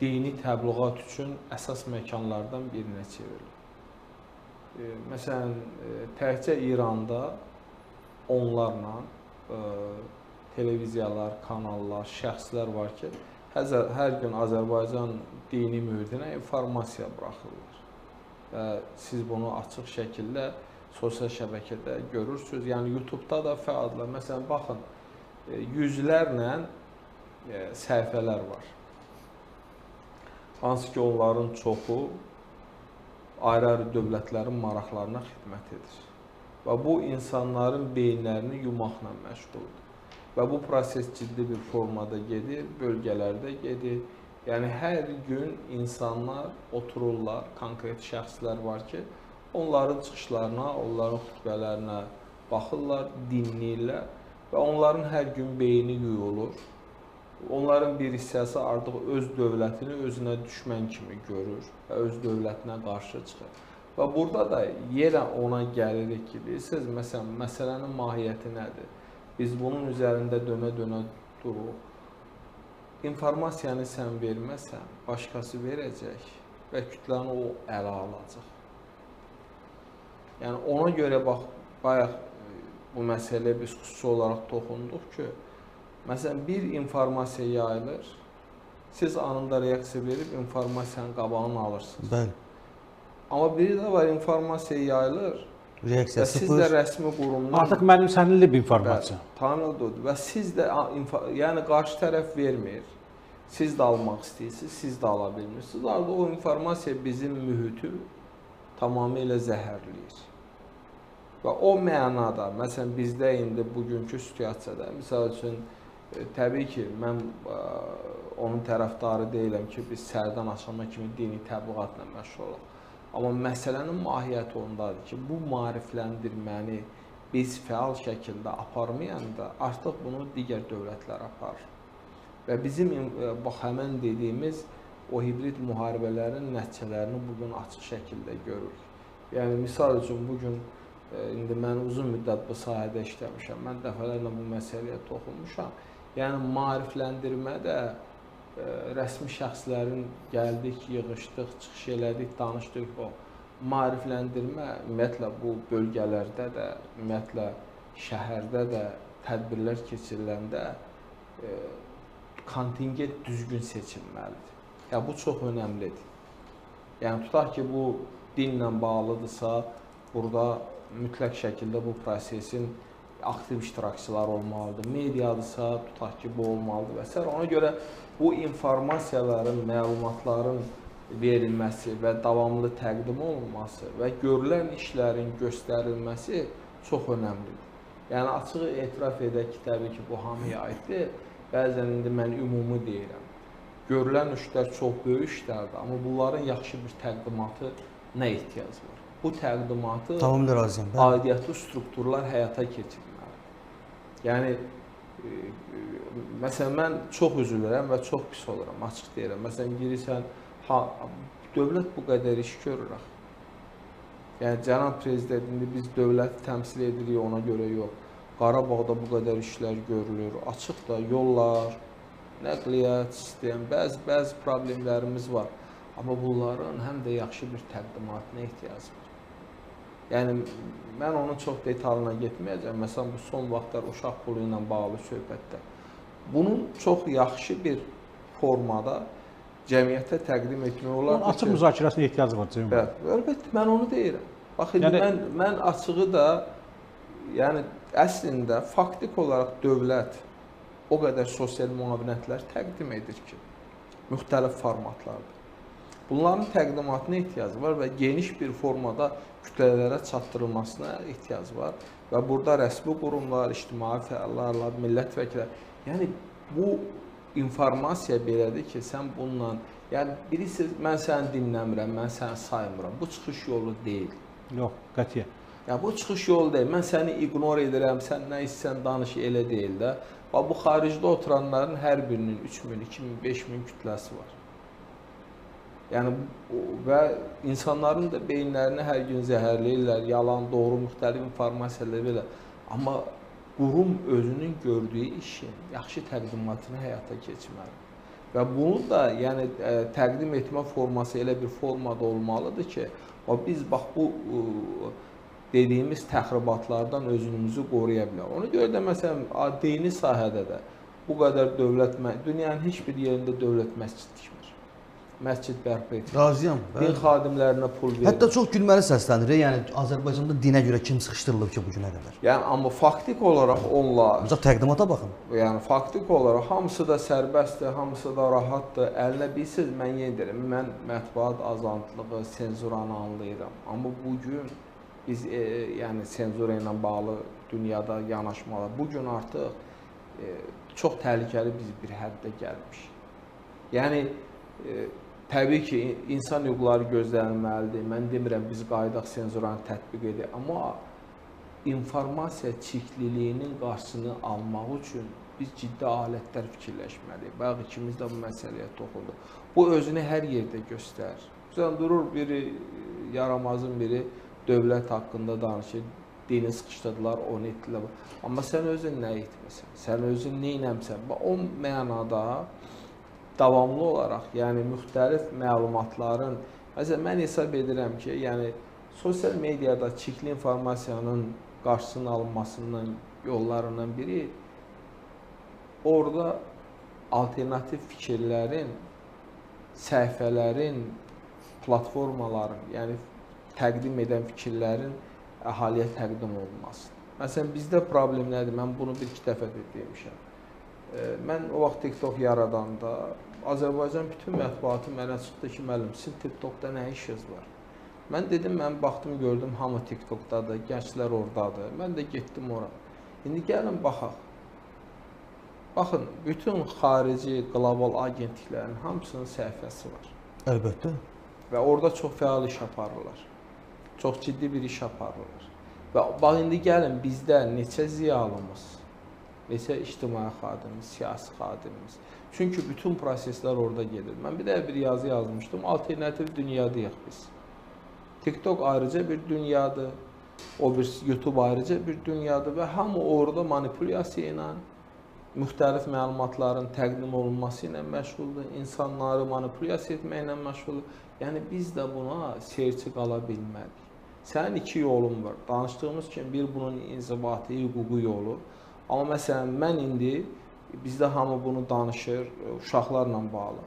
dini təbliğat üçün əsas məkanlardan birinə çevrilir. Məsələn, təkcə İranda onlarla televiziyalar, kanallar, şəxslər var ki, hər gün Azərbaycan dini mühitinə informasiya buraxırlar. Və siz bunu açıq şəkildə sosial şəbəkədə görürsünüz. Yəni, YouTube-da da fəaldırlar. Məsələn, baxın, yüzlərlə səhifələr var. Hansı ki, onların çoxu ayrı-ayrı dövlətlərin maraqlarına xidmət edir. Və bu, insanların beyinlərini yumaqla məşğuldur. Və bu proses ciddi bir formada gedir, bölgələrdə gedir. Yəni, hər gün insanlar otururlar, konkret şəxslər var ki, onların çıxışlarına, onların xütbələrinə baxırlar, dinləyirlər və onların hər gün beyni yuyulur. Onların bir hissəsi artıq öz dövlətini özünə düşmən kimi görür və öz dövlətinə qarşı çıxır. Və burada da yenə ona gəlirik ki, bilirsiniz, məsələn, məsələnin mahiyyəti nədir? Biz bunun üzərində dönə-dönə duruq. informasiyanı sən verməsən, başqası verəcək və kütləni o ələ alacaq. Yəni ona görə bax, bayaq bu məsələyə biz xüsusi olaraq toxunduq ki, məsələn, bir informasiya yayılır, siz anında reaksiya verib informasiyanın qabağını alırsınız. Bəli. Amma biri də var, informasiya yayılır Reaksiya və siz sıfır. də rəsmi qurumdan... Artıq mənimsənilib informasiya. Tanıdır və siz də, yəni qarşı tərəf vermir. Siz də almaq istəyirsiniz, siz də ala bilmirsiniz. Arada o informasiya bizim mühiti tamamilə zəhərləyir. Və o mənada, məsələn, bizdə indi bugünkü situasiyada, misal üçün, təbii ki, mən onun tərəfdarı deyiləm ki, biz səhərdən axşama kimi dini təbliğatla məşğul olaq. Amma məsələnin mahiyyəti ondadır ki, bu maarifləndirməni biz fəal şəkildə aparmayanda artıq bunu digər dövlətlər aparır. Və bizim bax, həmən dediyimiz o hibrid müharibələrin nəticələrini bugün açıq şəkildə görürük. Yəni, misal üçün, bugün indi mən uzun müddət bu sahədə işləmişəm, mən dəfələrlə bu məsələyə toxunmuşam. Yəni, maarifləndirmə də rəsmi şəxslərin gəldik, yığışdıq, çıxış elədik, danışdıq o. Maarifləndirmə ümumiyyətlə bu bölgələrdə də, ümumiyyətlə şəhərdə də tədbirlər keçiriləndə kontingent düzgün seçilməlidir. Yəni, bu çox önəmlidir. Yəni, tutaq ki, bu dinlə bağlıdırsa, burada mütləq şəkildə bu prosesin aktiv iştirakçılar olmalıdır. Mediadırsa, tutaq ki, bu olmalıdır və s. Ona görə bu informasiyaların, məlumatların verilməsi və davamlı təqdim olunması və görülən işlərin göstərilməsi çox önəmlidir. Yəni, açıq etiraf edək ki, təbii ki, bu hamıya aiddir. Bəzən indi mən ümumi deyirəm. Görülən işlər çox böyük işlərdir, amma bunların yaxşı bir təqdimatı nə ehtiyac var? Bu təqdimatı aidiyyatlı strukturlar həyata keçirməlidir. Yəni, məsələn, mən çox üzülürəm və çox pis oluram, açıq deyirəm. Məsələn, girirsən, dövlət bu qədər iş görür. Yəni, cənab prezident, indi biz dövləti təmsil edirik, ona görə yox. Qarabağda bu qədər işlər görülür, açıq da yollar, nəqliyyat, sistem, bəzi problemlərimiz var. Amma bunların həm də yaxşı bir təqdimatına ehtiyac var. Yəni, mən onun çox detalına getməyəcəm. Məsələn, bu son vaxtlar uşaq pulu ilə bağlı söhbətdə. Bunun çox yaxşı bir formada cəmiyyətə təqdim etmək olar. Onun açıq müzakirəsinə ehtiyac var, Cəmiyyət. Bəli, əlbəttə, mən onu deyirəm. Bax, mən açığı da, yəni, əslində, faktik olaraq dövlət o qədər sosial müavinətlər təqdim edir ki, müxtəlif formatlarda. Bunların təqdimatına ehtiyac var və geniş bir formada kütlələrə çatdırılmasına ehtiyac var. Və burada rəsmi qurumlar, ictimai fəallar, millət vəkilləri, yəni bu informasiya belədir ki, sən bununla, yəni bilirsiniz, mən səni dinləmirəm, mən səni saymıram. Bu çıxış yolu deyil. Yox, qətiyyən. Yəni, bu çıxış yolu deyil. Mən səni ignor edirəm, sən nə istəyirsən danış, elə deyil də. Bu xaricdə oturanların hər birinin 3000, 2000, 5000 kütləsi var. Yəni, və insanların da beyinlərini hər gün zəhərləyirlər, yalan, doğru, müxtəlif informasiyalar verirlər. Amma qurum özünün gördüyü işin yaxşı təqdimatını həyata keçməli. Və bunu da, yəni, təqdim etmə forması elə bir formada olmalıdır ki, biz bax bu dediyimiz təxribatlardan özümüzü qoruya bilər. Ona görə də, məsələn, dini sahədə də bu qədər dövlət, dünyanın heç bir yerində dövlət məscid tikmir. Məscid bərpa edir. Razıyam. Din xadimlərinə pul verir. Hətta çox gülməli səslənir. Yəni, Azərbaycanda dinə görə kim sıxışdırılıb ki, bu günə qədər? Yəni, amma faktik olaraq onlar... Ancaq təqdimata baxın. Yəni, faktik olaraq hamısı da sərbəstdir, hamısı da rahatdır. Əlinə bilsiniz, mən yenə deyirəm, mən mətbuat azadlığı, senzuranı anlayıram. Amma bugün biz, yəni, senzura ilə bağlı dünyada yanaşmalar, bugün artıq çox təhlükəli biz bir həddə gəlmişik. Yəni, təbii ki, insan hüquqları gözlənilməlidir. Mən demirəm, biz qayıdaq senzuranı tətbiq edək. Amma informasiya çirkliliyinin qarşısını almaq üçün biz ciddi alətlər fikirləşməliyik. Bayaq ikimiz də bu məsələyə toxunduq. Bu özünü hər yerdə göstərir. Məsələn, durur biri, yaramazın biri dövlət haqqında danışır, dini sıxışdırdılar, onu etdilər. Amma sən özün nə etməsən, sən özün nə eləmsən? O mənada davamlı olaraq, yəni müxtəlif məlumatların, məsələn, mən hesab edirəm ki, yəni sosial mediada çirkli informasiyanın qarşısının alınmasından yollarından biri orada alternativ fikirlərin, səhifələrin, platformaların, yəni təqdim edən fikirlərin əhaliyə təqdim olunması. Məsələn, bizdə problem nədir? Mən bunu bir-iki dəfə də demişəm. Mən o vaxt TikTok yaradanda Azərbaycan bütün mətbuatı mənə çıxdı ki, müəllim, sizin TikTokda nə işiniz var? Mən dedim, mən baxdım, gördüm, hamı TikTokdadır, gənclər oradadır. Mən də getdim ora. İndi gəlin, baxaq. Baxın, bütün xarici, qlobal agentliklərin hamısının səhifəsi var. Əlbəttə. Və orada çox fəal iş aparırlar. Çox ciddi bir iş aparırlar. Və bax, indi gəlin, bizdə neçə ziyalımız, neçə ictimai xadimimiz, siyasi xadimimiz. Çünki bütün proseslər orada gedir. Mən bir yazı yazmışdım, alternativ dünyadayıq biz. TikTok ayrıca bir dünyadır, o bir YouTube ayrıca bir dünyadır və hamı orada manipulyasiya ilə, müxtəlif məlumatların təqdim olunması ilə məşğuldur, insanları manipulyasiya etməklə məşğuldur. Yəni biz də buna seyirci qala bilmədik. Sənin iki yolun var. Danışdığımız kimi bir bunun inzibati, hüquqi yolu. Amma məsələn, mən indi, bizdə hamı bunu danışır, uşaqlarla bağlı.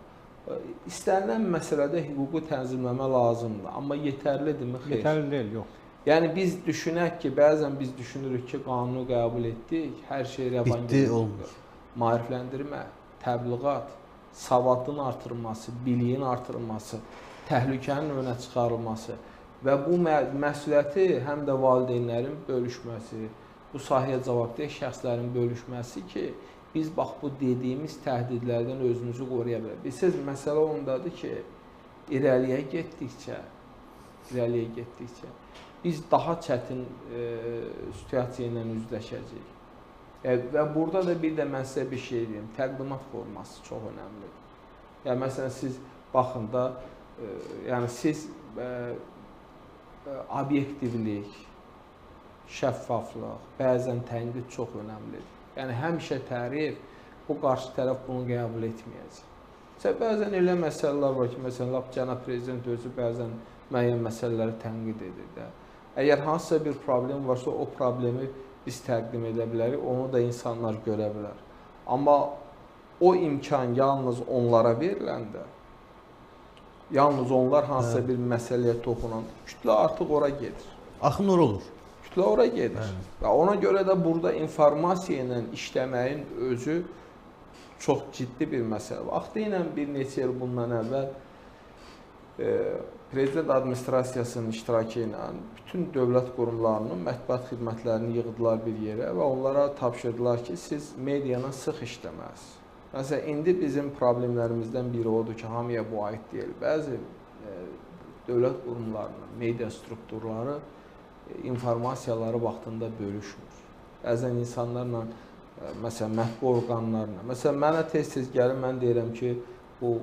İstənilən məsələdə hüququ tənzimləmə lazımdır. Amma yetərlidirmi? Xeyr. Yetərli deyil, yox. Yəni biz düşünək ki, bəzən biz düşünürük ki, qanunu qəbul etdik, hər şey rəvan Bitdi, olmur. Maarifləndirmə, təbliğat, savadın artırılması, biliyin artırılması, təhlükənin önə çıxarılması və bu məsuliyyəti həm də valideynlərin bölüşməsi, bu sahəyə cavabdeh şəxslərin bölüşməsi ki, biz bax bu dediyimiz təhdidlərdən özümüzü qoruya bilərik. Bilirsiniz, məsələ ondadır ki, irəliyə getdikcə biz daha çətin situasiya ilə üzləşəcəyik. Və burada da bir də mən sizə bir şey deyim, təqdimat forması çox önəmlidir. Yəni, məsələn, siz baxın da, yəni siz obyektivlik, şəffaflıq, bəzən tənqid çox önəmlidir. Yəni, həmişə tərif, bu qarşı tərəf bunu qəbul etməyəcək. Bəzən elə məsələlər var ki, məsələn, lap cənab prezident özü bəzən müəyyən məsələləri tənqid edir də. Əgər hansısa bir problem varsa, o problemi biz təqdim edə bilərik, onu da insanlar görə bilər. Amma o imkan yalnız onlara veriləndə, yalnız onlar hansısa bir məsələyə toxunan, kütlə artıq ora gedir. Axın ora olur. Kütlə ora gedir. Və ona görə də burada informasiya ilə işləməyin özü çox ciddi bir məsələ. Vaxtı ilə bir neçə il bundan əvvəl Prezident administrasiyasının iştirakı ilə bütün dövlət qurumlarının mətbuat xidmətlərini yığdılar bir yerə və onlara tapşırdılar ki, siz medianı sıx işləməlisiniz. Məsələn, indi bizim problemlərimizdən biri odur ki, hamıya bu aid deyil. Bəzi dövlət qurumlarının, media strukturları informasiyaları vaxtında bölüşmür. Bəzən insanlarla, məsələn, mətbu orqanlarla. Məsələn, mənə tez-tez gəlir, mən deyirəm ki, bu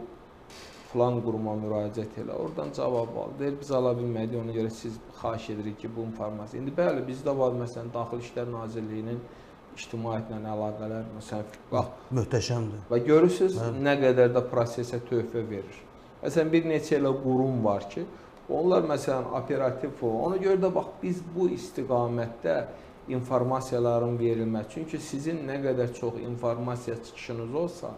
filan quruma müraciət elə, oradan cavab al. Deyir, biz ala bilmədik, ona görə siz xahiş edirik ki, bu informasiya. İndi bəli, bizdə var, məsələn, Daxili İşlər Nazirliyinin ictimaiyyətlə əlaqələr, məsələn, bax, möhtəşəmdir. Və görürsünüz, nə qədər də prosesə töhfə verir. Məsələn, bir neçə elə qurum var ki, onlar, məsələn, operativ, ona görə də, bax, biz bu istiqamətdə informasiyaların verilməsi. Çünki sizin nə qədər çox informasiya çıxışınız olsa,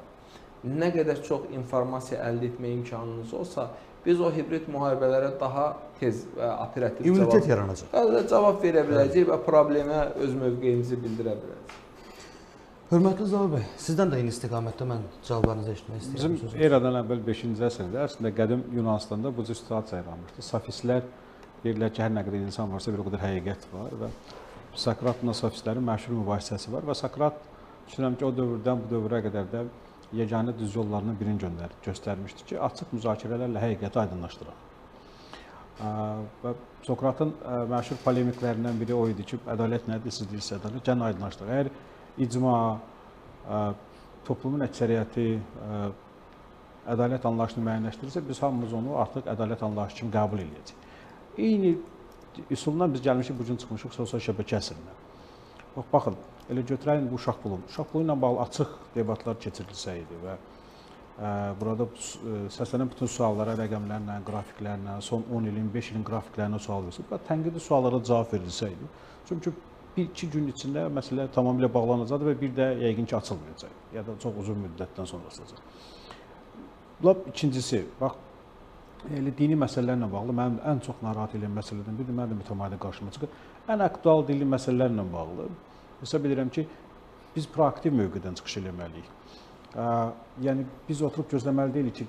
nə qədər çox informasiya əldə etmə imkanınız olsa, biz o hibrid müharibələrə daha tez və operativ immunitet yaranacaq. Cavab verə biləcəyik və problemə öz mövqeyimizi bildirə biləcəyik. Hörmətli Zaur bəy, sizdən də eyni istiqamətdə mən cavablarınızı eşitmək istəyirəm. Bizim eradan əvvəl 5-ci əsrdə əslində qədim Yunanistanda bu cür situasiya yaranmışdı. Sofistlər deyirlər ki, hər nə qədər insan varsa bir o qədər həqiqət var və Sokratla sofistlərin məşhur mübahisəsi var və Sokrat düşünürəm ki, o dövrdən bu dövrə qədər də yeganə düz yollarından birini göstərmişdi ki, açıq müzakirələrlə həqiqəti aydınlaşdıraq. Və Sokratın məşhur polemiklərindən biri o idi ki, ədalət nədir, siz deyirsiniz, ədalət, gəlin aydınlaşdıraq. Əgər icma, toplumun əksəriyyəti ədalət anlayışını müəyyənləşdirirsə, biz hamımız onu artıq ədalət anlayışı kimi qəbul edəcəyik. Eyni üsuldan biz gəlmişik, bugün çıxmışıq sosial şəbəkə əsrindən. Baxın, elə götürəyin bu uşaq pulu. Uşaq pulu ilə bağlı açıq debatlar keçirilsəydi və burada səslənən bütün suallara rəqəmlərlə, qrafiklərlə, son 10 ilin, 5 ilin qrafiklərinə sual versək və tənqidi suallara cavab verilsəydi. Çünki 1-2 gün içində məsələ tamamilə bağlanacaqdı və bir də yəqin ki, açılmayacaq. Ya da çox uzun müddətdən sonra açılacaq. Lap ikincisi, bax, dini məsələlərlə bağlı mənim ən çox narahat edən məsələlərdən biridir, mənim də mütəmadilə qarşıma çıxır. Ən aktual dini məsələlərlə bağlı hesab edirəm ki, biz proaktiv mövqedən çıxış eləməliyik. Yəni, biz oturub gözləməli deyilik ki,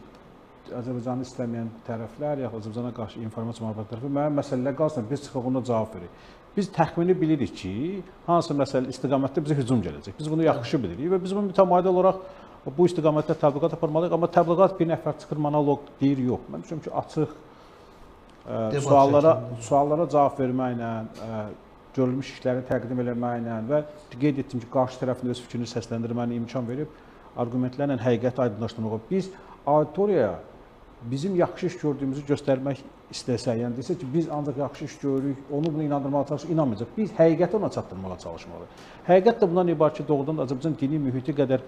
Azərbaycanı istəməyən tərəflər, yaxud Azərbaycana qarşı informasiya müharibə tərəfi müəyyən məsələlər qalsın, biz çıxaq ona cavab veririk. Biz təxmini bilirik ki, hansı məsələ istiqamətdə bizə hücum gələcək. Biz bunu yaxşı bilirik və biz bunu mütəmadi olaraq bu istiqamətdə təbliğat aparmalıyıq. Amma təbliğat bir nəfər çıxır, monoloq deyir, yox. Mən düşünürəm ki, açıq suallara cavab verməklə, görülmüş işləri təqdim eləməklə və qeyd etdim ki, qarşı tərəfin öz fikrini səsləndirməyinə imkan verib, argumentlərlə həqiqəti aydınlaşdırmağa. Biz auditoriyaya bizim yaxşı iş gördüyümüzü göstərmək istəsək, yəni desə ki, biz ancaq yaxşı iş görürük, onu bunu inandırmağa çalışırıq, inanmayacaq. Biz həqiqəti ona çatdırmağa çalışmalıyıq. Həqiqət də bundan ibarət ki, doğrudan da Azərbaycan dini mühiti qədər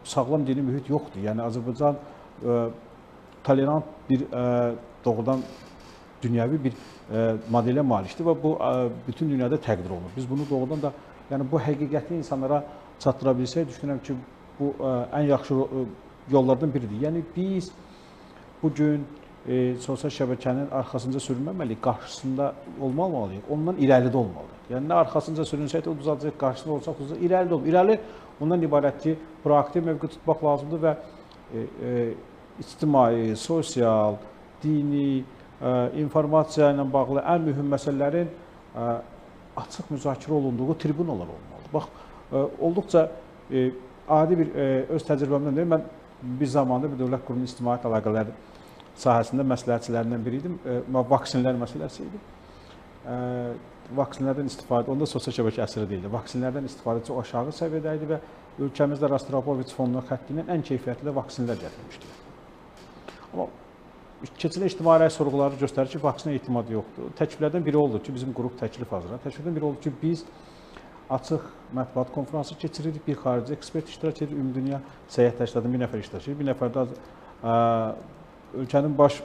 sağlam dini mühit yoxdur. Yəni Azərbaycan tolerant bir doğrudan dünyəvi bir modelə malikdir və bu bütün dünyada təqdir olunur. Biz bunu doğrudan da yəni bu həqiqəti insanlara çatdıra bilsək, düşünürəm ki, bu ən yaxşı yollardan biridir. Yəni biz bu gün sosial şəbəkənin arxasınca sürünməməliyik, qarşısında olmalıyıq, ondan irəlidə olmalıyıq. Yəni nə arxasınca sürünsək də o düzələcək, qarşısında olsaq da irəlidə olmalıyıq. İrəli ondan ibarət ki, proaktiv mövqe tutmaq lazımdır və ictimai, sosial, dini, informasiya ilə bağlı ən mühüm məsələlərin açıq müzakirə olunduğu tribunalar olmalıdır. Bax, olduqca adi bir öz təcrübəmdən deyim, mən bir zamanda bir dövlət qurumunun ictimaiyyət əlaqələri sahəsində məsləhətçilərindən biri idim. Vaksinlər məsələsi idi. Vaksinlərdən istifadə, onda sosial şəbəkə əsri deyildi. Vaksinlərdən istifadə çox aşağı səviyyədə idi və ölkəmizdə Rostropovich fondunun xətti ilə ən keyfiyyətli vaksinlər gətirmişdilər. Amma keçirilən ictimai rəy sorğuları göstərir ki, vaksinə etimad yoxdur. Təkliflərdən biri oldu ki, bizim qrup təklif hazırladı. Təkliflərdən biri oldu ki, biz açıq mətbuat konfransı keçiririk, bir xarici ekspert iştirak edir, ümumdünya səyyah təşkilatından bir nəfər iştirak edir, bir nəfər də ölkənin baş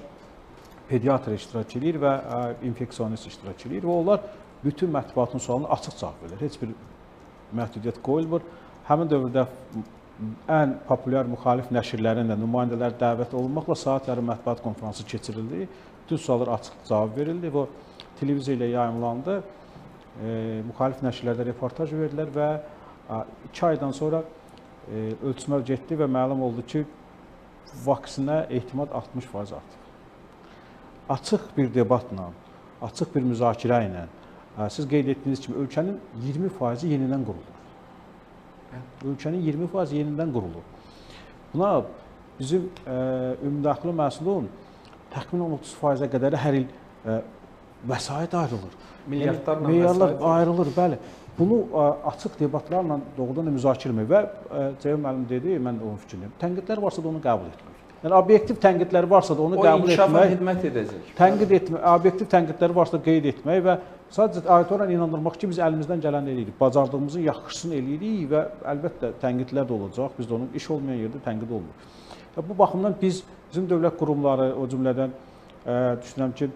pediatrı iştirak edir və infeksionist iştirak edir və onlar bütün mətbuatın sualına açıq cavab verir. Heç bir məhdudiyyət qoyulmur. Həmin dövrdə ən populyar müxalif nəşrlərin də nümayəndələr dəvət olunmaqla saat yarım mətbuat konfransı keçirildi. Bütün suallara açıq cavab verildi və televiziya ilə yayımlandı. Müxalif nəşrlərdə reportaj verdilər və 2 aydan sonra ölçmə getdi və məlum oldu ki, vaksinə ehtimad 60% artır. Açıq bir debatla, açıq bir müzakirə ilə, siz qeyd etdiyiniz kimi ölkənin 20% yenidən qurulur. Ölkənin 20% yenidən qurulur. Buna bizim ümumdaxili məhsulun təxminən 30%-ə qədər hər il vəsait ayrılır. Milyardlarla vəsait ayrılır, bəli. Bunu açıq debatlarla doğrudan da müzakirə etmək və Ceyhun müəllim dedi, mən də onun fikrindəyim. Tənqidlər varsa da onu qəbul etmək. Yəni obyektiv tənqidlər varsa da onu qəbul etmək. O inkişafa xidmət edəcək. Tənqid etmək, obyektiv tənqidlər varsa da qeyd etmək və sadəcə auditoriyanı inandırmaq ki, biz əlimizdən gələni eləyirik, bacardığımızın yaxşısını eləyirik və əlbəttə tənqidlər də olacaq. Bizdə onun iş olmayan yerdə tənqid olmur. Bu baxımdan bizim dövlət qurumları, o cümlədən düşünürəm ki,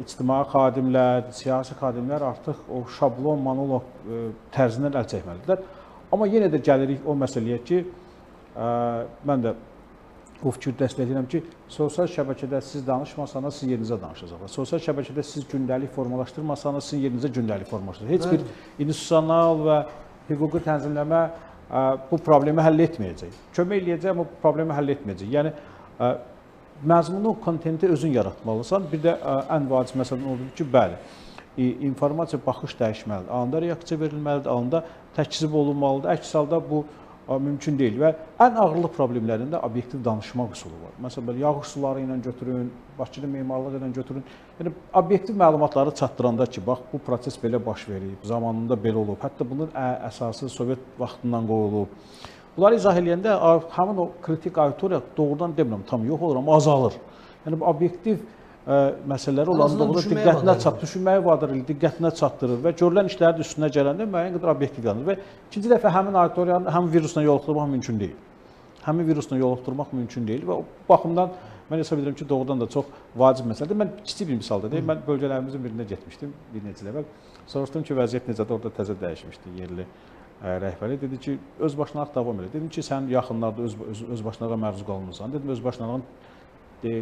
ictimai xadimlər, siyasi xadimlər artıq o şablon, monoloq tərzindən əl çəkməlidirlər. Amma yenə də gəlirik o məsələyə ki, mən də o fikri dəstəkləyirəm ki, sosial şəbəkədə siz danışmasanız, siz yerinizə danışacaqlar. Sosial şəbəkədə siz gündəlik formalaşdırmasanız, sizin yerinizə gündəlik formalaşdıracaqlar. Heç bir institusional və hüquqi tənzimləmə bu problemi həll etməyəcək. Kömək eləyəcək, amma bu problemi həll etməyəcək. Yəni, məzmunu, kontenti özün yaratmalısan. Bir də ən vacib məsələn odur ki, bəli, informasiya baxış dəyişməlidir. Anında reaksiya verilməlidir, anında təkzib olunmalıdır. Əks halda bu mümkün deyil və ən ağırlı problemlərində obyektiv danışmaq üsulu var. Məsələn, yağış suları ilə götürün, Bakıda memarlıq ilə götürün. Yəni, obyektiv məlumatları çatdıranda ki, bax, bu proses belə baş verib, zamanında belə olub, hətta bunun əsası Sovet vaxtından qoyulub. Bunları izah edəndə həmin o kritik auditoriya doğrudan demirəm, tam yox olur, amma azalır. Yəni, bu obyektiv məsələləri olan diqqətinə düşünməyə vadar edir, diqqətinə çatdırır və görülən işlərin üstünə gələndə müəyyən qədər obyektiv yanır və ikinci dəfə həmin auditoriyanın həmin virusla yoluxdurmaq mümkün deyil. həmin virusla yoluxdurmaq mümkün deyil və o baxımdan mən hesab edirəm ki, doğrudan da çox vacib məsələdir. Mən kiçik bir misal da deyim. Mən bölgələrimizin birində getmişdim bir neçə il əvvəl. Soruşdum ki, vəziyyət necədir? Orada təzə dəyişmişdi yerli rəhbəri. Dedi ki, özbaşınalıq davam edir. Dedim ki, sən yaxınlarda özbaşınalığa məruz qalmısan. Dedim, özbaşınalığın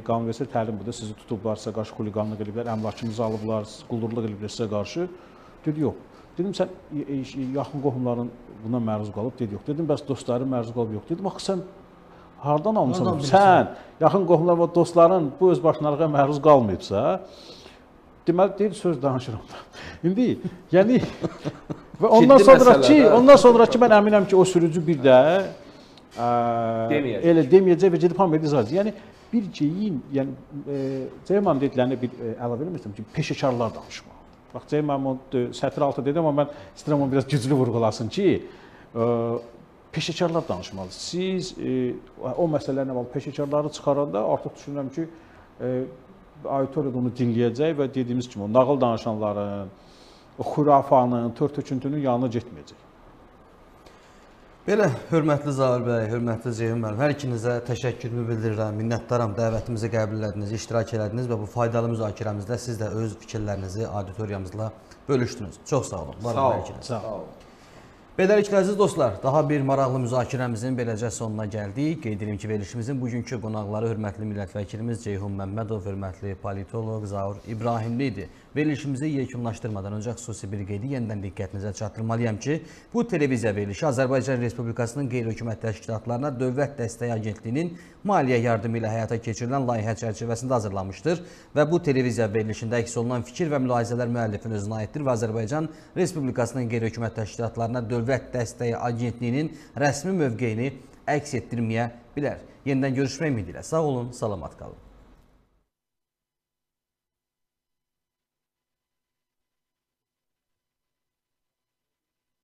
qanunvericilik təlim budur. Sizi tutublarsa, qarşı xuliqanlıq ediblər, əmlakınızı alıblar, quldurluq ediblər sizə qarşı. Dedi, yox. Dedim, sən yaxın qohumların buna məruz qalıb? Dedi, yox. Dedim, bəs dostların məruz qalıb? Yox. Dedim, axı sən hardan almısan? Sən yaxın qohumlar və dostların bu özbaşınalığa məruz qalmayıbsa, deməli, deyil, söz danışıram da. İndi, yəni, və ondan sonraki mən əminəm ki, o sürücü bir də elə deməyəcək və gedib hamıya izah edəcək. Yəni, bir geyin, yəni, Ceyman dediklərini bir əlavə eləmişdim ki, peşəkarlar danışmaq. Bax, Ceyman sətr altı dedim, amma mən istəyirəm onu biraz güclü vurğulasın ki, peşəkarlar danışmalı. Siz o məsələlərlə bağlı peşəkarları çıxaranda artıq düşünürəm ki, auditoriyada onu dinləyəcək və dediyimiz kimi, o nağıl danışanların, o xurafanın, tör-töküntünün yanına getməyəcək. Belə, hörmətli Zaur bəy, hörmətli Ceyhun müəllim, hər ikinizə təşəkkürümü bildirirəm, minnətdaram, dəvətimizi qəbul elədiniz, iştirak elədiniz və bu faydalı müzakirəmizdə siz də öz fikirlərinizi auditoriyamızla bölüşdünüz. Çox sağ olun. Sağ olun. Beləliklə, əziz dostlar, daha bir maraqlı müzakirəmizin beləcə sonuna gəldik. Qeyd edim ki, verilişimizin bugünkü qonaqları hörmətli millət vəkilimiz Ceyhun Məmmədov, hörmətli politoloq Zaur İbrahimli idi. Verilişimizi yekunlaşdırmadan öncə xüsusi bir qeydi yenidən diqqətinizə çatdırmalıyam ki, bu televiziya verilişi Azərbaycan Respublikasının qeyri-hökumət təşkilatlarına Dövlət Dəstəyi Agentliyinin maliyyə yardımı ilə həyata keçirilən layihə çərçivəsində hazırlanmışdır və bu televiziya verilişində əks olunan fikir və mülahizələr müəllifin özünə aiddir və Azərbaycan Respublikasının qeyri-hökumət təşkilatlarına Dövlət Dəstəyi Agentliyinin rəsmi mövqeyini əks etdirməyə bilər. Yenidən görüşmək ümidi ilə sağ olun, salamat qalın.